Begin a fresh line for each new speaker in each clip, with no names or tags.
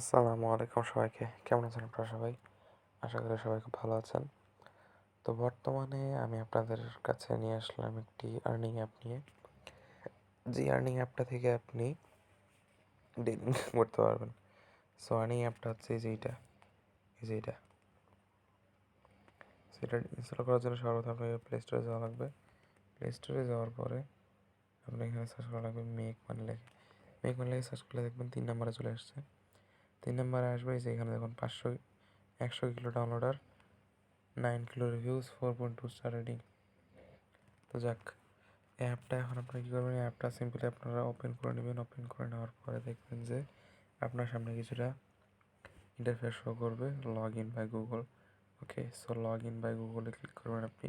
আসসালামু আলাইকুম সবাইকে। কেমন আছেন আপনারা সবাই? আশা করি সবাই খুব ভালো আছেন। তো বর্তমানে আমি আপনাদের কাছে নিয়ে আসলাম একটি আর্নিং অ্যাপ নিয়ে। যে আর্নিং অ্যাপটা থেকে আপনি ডেইলি ইনকাম করতে পারবেন। সো আর্নিং অ্যাপটা হচ্ছে এই যে এইটা। সেটা ইনস্টল করার জন্য সর্বপ্রথম আপনাকে প্লে স্টোরে যাওয়া লাগবে। প্লে স্টোরে যাওয়ার পরে আপনি এখানে সার্চ করা লাগবে মেক মানি লিখে। মেক মানি লিখে সার্চ করলে দেখবেন ৩ নম্বরে চলে আসছে। ৩ নম্বরে আসবে এই যে এখানে দেখুন ১০০ kilo downloader, 9 kilo reviews, 4.2 star rating. তো যাক, অ্যাপটা এখন আপনারা কী করবেন, অ্যাপটা সিম্পলি আপনারা ওপেন করে নেবেন। ওপেন করে নেওয়ার পরে দেখবেন যে আপনার সামনে কিছুটা ইন্টারফেস শো করবে, log in by Google. Okay, so log in by গুগলে ক্লিক করবেন আপনি।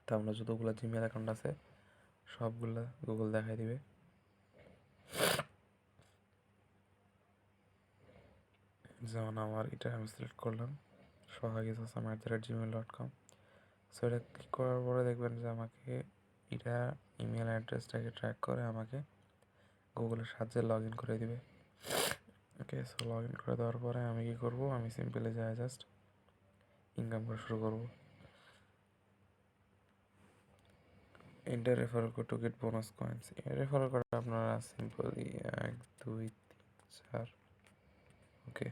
তো আপনার যতগুলো জিমেল অ্যাকাউন্ট আছে সবগুলা গুগল দেখাই দিবে। যেমন আমার এটা আমি সিলেক্ট করলাম sohagis@gmail.com। সো এটা ক্লিক করার পরে দেখবেন যে আমাকে এটা ইমেল অ্যাড্রেসটাকে ট্র্যাক করে আমাকে গুগলের সাহায্যে লগ ইন করে দিবে। ওকে, সো লগ ইন করে দেওয়ার পরে আমি কী করবো, আমি সিম্পলি যাই জাস্ট ইনকাম করা শুরু করবো। Enter referral code to get bonus coins. Referral code আপনারা সিম্পলি 1 2 3 4। ওকে,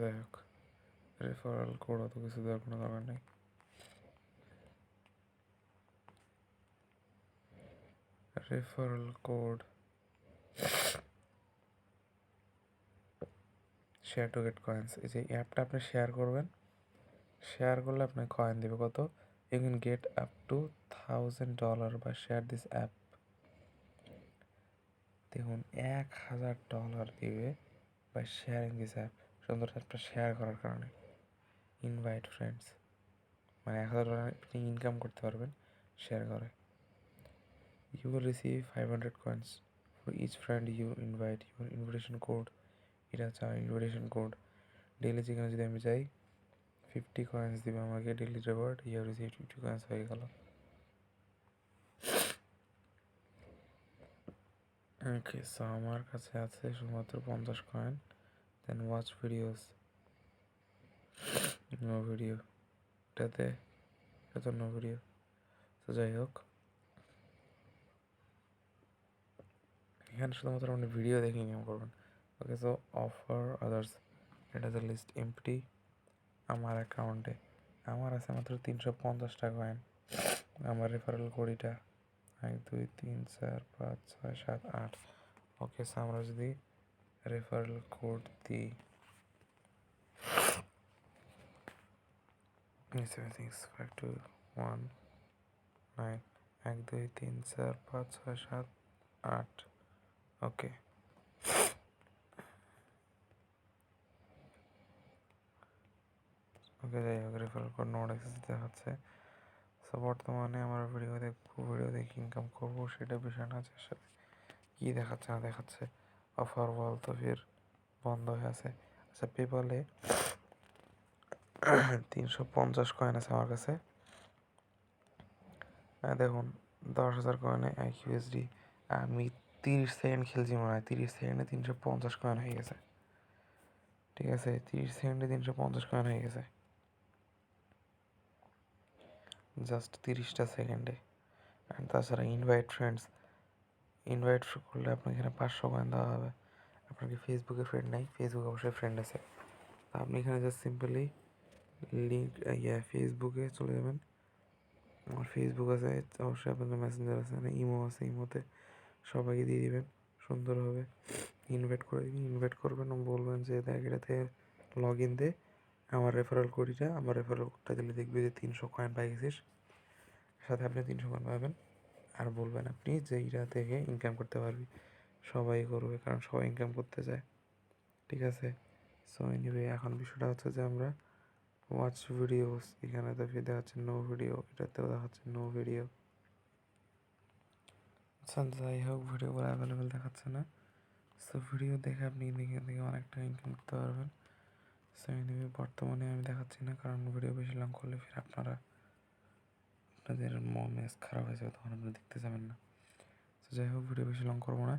যাই হোক, রেফারেল কোড অত কিছু দেওয়ার কোনো দরকার নেই। Referral code share to get coins. এই যে অ্যাপটা আপনি শেয়ার করবেন, শেয়ার করলে আপনাকে কয়েন দেবে কত, you can get up to $1000 বা শেয়ার দিস অ্যাপ। দেখুন $1000 দিবে বাই শেয়ারিং দিস অ্যাপ, সুন্দর অ্যাপটা শেয়ার করার কারণে। ইনভাইট ফ্রেন্ডস, মানে $1000 আপনি ইনকাম করতে পারবেন শেয়ার করে। You will receive 500 coins for each friend you invite. Your invitation code, এটা হচ্ছে আমার ইনভিটেশন কোড। ডেইলি যেখানে যদি আমি যাই 50 কয়েন্স দিবে আমাকে daily reward. You receive 50 coins হয়ে গেল। ওকে, সো আমার কাছে আছে শুধুমাত্র 50 coin. Then watch videos, no video, এটাতে এটা তো নো ভিডিও। তো যাই হোক, এখানে শুধুমাত্র আপনি ভিডিও দেখে ইনকাম করবেন। ওকে, সো অফার আদার্স, এটা যে লিস্ট এমপ্টি। আমার অ্যাকাউন্টে আমার আছে মাত্র 350টা কয়েন। আমার রেফারেল কোডিটা 1 2 3 4 5 6 7 8। ওকে, সো আমরা যদি রেফারেল কোড দিই 7 6 5 2 1 9, 1 2 3 4 5 6 7 8। ওকে, ওকে, যাই হোক, রেফারেল কোড নোট অ্যাক্সেস দেখাচ্ছে। সো বর্তমানে আমার ভিডিও দেখে ইনকাম করবো সেটা বিষয় না, যার সাথে কী দেখাচ্ছে না দেখাচ্ছে। অফার ওয়াল তো ফির বন্ধ হয়ে আছে। আচ্ছা, পেপালে 350 কয়েন আছে আমার কাছে। দেখুন 10,000 কয়েনে 1 USD। আমি 30 সেকেন্ড খেলছি মনে হয়, 30 সেকেন্ডে 350 কয়েন হয়ে গেছে। ঠিক আছে, 30 সেকেন্ডে 350 কয়েন হয়ে গেছে, জাস্ট 30টা সেকেন্ডে। অ্যান্ড তাছাড়া ইনভাইট করলে আপনাকে এখানে 500 কয়েন দেওয়া হবে। আপনার কি ফেসবুকে ফ্রেন্ড নাই? ফেসবুকে অবশ্যই ফ্রেন্ড আছে। তো আপনি এখানে জাস্ট সিম্পলি লিঙ্ক ফেসবুকে চলে যাবেন। আমার ফেসবুক আছে, অবশ্যই আপনাদের মেসেঞ্জার আছে, ইমো আছে, ইমোতে সবাইকে দিয়ে দিবেন সুন্দরভাবে। ইনভাইট করে দিবেন, ইনভাইট করবেন এবং বলবেন যে দেখ এটাতে লগ ইন দে, আমার রেফারেল কোডটা দিলে দেখবি যে 300 কয়েন পাই গেছিস, সাথে আপনি 300 কয়েন পাবেন। আর বলবেন আপনি যে এইটা থেকে ইনকাম করতে পারবি। সবাই করবে, কারণ সবাই ইনকাম করতে চায়। ঠিক আছে, সো এনিওয়ে, এখন বিষয়টা হচ্ছে যে আমরা ওয়াচ ভিডিওস, এখানে তো দেখাচ্ছে নো ভিডিও, এটাতেও দেখাচ্ছে নো ভিডিও। আচ্ছা, যাই হোক, ভিডিওগুলো অ্যাভেলেবেল দেখাচ্ছে না। সো ভিডিও দেখে আপনি এখান থেকে অনেকটা ইনকাম করতে পারবেন। সো এনিওয়ে, বর্তমানে আমি দেখাচ্ছি না, কারণ ভিডিও বেশি লং করলে ফির আপনারা আপনাদের মন মেজাজ খারাপ হয়ে যাবে, তখন আপনারা দেখতে যাবেন না। তো যাই হোক, ভিডিও বেশি লং করবো না।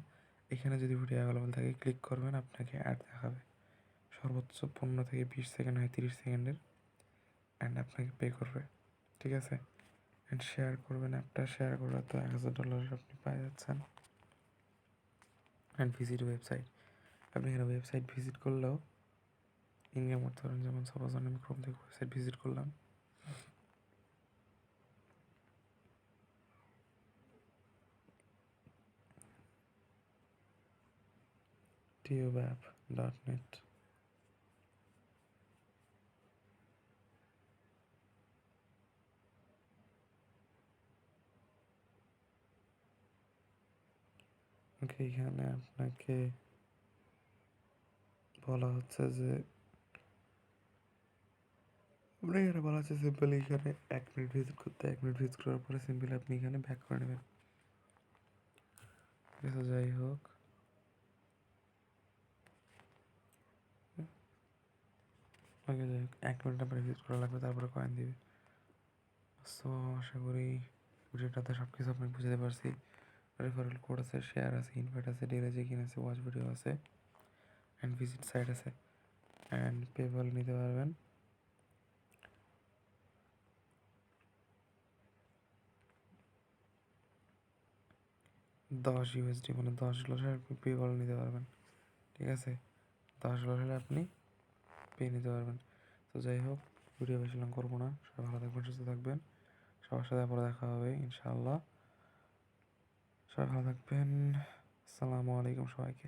এখানে যদি ভিডিও অ্যাভেলেবল থাকে ক্লিক করবেন, আপনাকে অ্যাড দেখাবে। সর্বোচ্চ 15 থেকে 20 সেকেন্ড হয় 30 সেকেন্ডের, অ্যান্ড আপনাকে পে করবে, ঠিক আছে। অ্যান্ড শেয়ার করবেন, অ্যাপটা শেয়ার করলে তো $1000 আপনি পেয়ে যাচ্ছেন। অ্যান্ড ভিজিট ওয়েবসাইট, আপনি এখানে ওয়েবসাইট ভিজিট করলেও ইনকাম করতে পারেন। যেমন সাপোজ আমি ক্রোম থেকে ওয়েবসাইট ভিজিট করলাম, tubeapp.net। ওকে, এখানে আপনাকে বলা হচ্ছে যে এখানে বলা হচ্ছে সিম্পলি এখানে 1 মিনিট ভিজিট করতে, 1 মিনিট ভিজিট করার পরে সিম্পলি আপনি এখানে ব্যাক করে নেবেন, ঠিক আছে। যাই হোক, ওকে, যাই হোক 1 মিনিট আপনার ভিজিট করা লাগবে, তারপরে কয়েন দিবে। সো আশা করি ভিডিওটাতে সব কিছু আপনি বুঝতে পারছি। রেফারেল কোড আছে, শেয়ার আছে, ইনভাইট আছে, ডিরেজে কিন আছে, ওয়াচ ভিডিও আছে, অ্যান্ড ভিজিট সাইট আছে, অ্যান্ড পেপ্যাল নিতে পারবেন। $10 মানে $10 আপনি পেপ্যাল নিতে পারবেন, ঠিক আছে। $10 হলে আপনি পে নিতে পারবেন। তো যাই হোক, ভিডিও বেশি লং করবো না। সবাই ভালো থাকবেন, সুস্থ থাকবেন। সবার সাথে পরে দেখা হবে ইনশাআল্লাহ। সবাই ভালো থাকবেন। আসসালামু আলাইকুম সবাইকে।